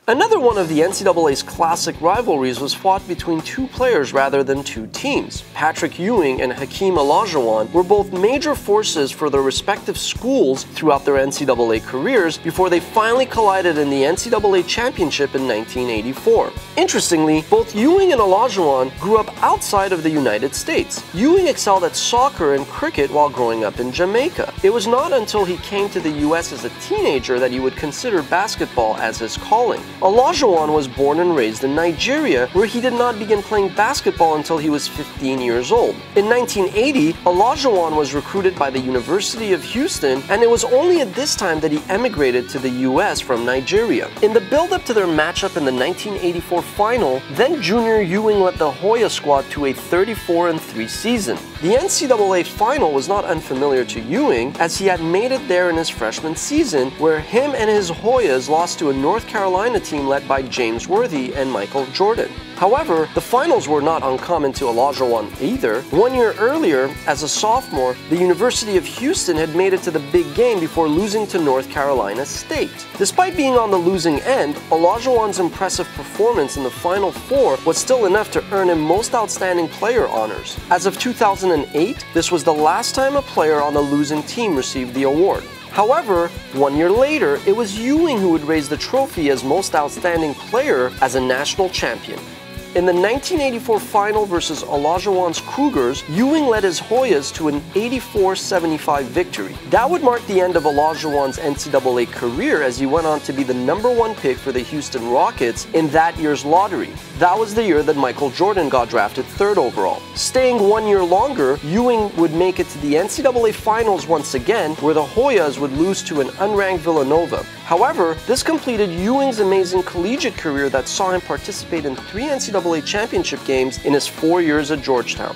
Another one of the NCAA's classic rivalries was fought between two players rather than two teams. Patrick Ewing and Hakeem Olajuwon were both major forces for their respective schools throughout their NCAA careers before they finally collided in the NCAA championship in 1984. Interestingly, both Ewing and Olajuwon grew up outside of the United States. Ewing excelled at soccer and cricket while growing up in Jamaica. It was not until he came to the US as a teenager that he would consider basketball as his calling. Olajuwon was born and raised in Nigeria, where he did not begin playing basketball until he was 15 years old. In 1980, Olajuwon was recruited by the University of Houston, and it was only at this time that he emigrated to the US from Nigeria. In the build-up to their matchup in the 1984 final, then junior Ewing led the Hoya squad to a 34-3 season. The NCAA final was not unfamiliar to Ewing, as he had made it there in his freshman season, where him and his Hoyas lost to a North Carolina team led by James Worthy and Michael Jordan. However, the finals were not uncommon to Olajuwon either. 1 year earlier, as a sophomore, the University of Houston had made it to the big game before losing to North Carolina State. Despite being on the losing end, Olajuwon's impressive performance in the Final Four was still enough to earn him Most Outstanding Player honors. As of 2008, this was the last time a player on the losing team received the award. However, 1 year later, it was Ewing who would raise the trophy as Most Outstanding Player as a national champion. In the 1984 final versus Olajuwon's Cougars, Ewing led his Hoyas to an 84-75 victory. That would mark the end of Olajuwon's NCAA career, as he went on to be the #1 pick for the Houston Rockets in that year's lottery. That was the year that Michael Jordan got drafted 3rd overall. Staying 1 year longer, Ewing would make it to the NCAA finals once again, where the Hoyas would lose to an unranked Villanova. However, this completed Ewing's amazing collegiate career that saw him participate in 3 NCAA championship games in his 4 years at Georgetown.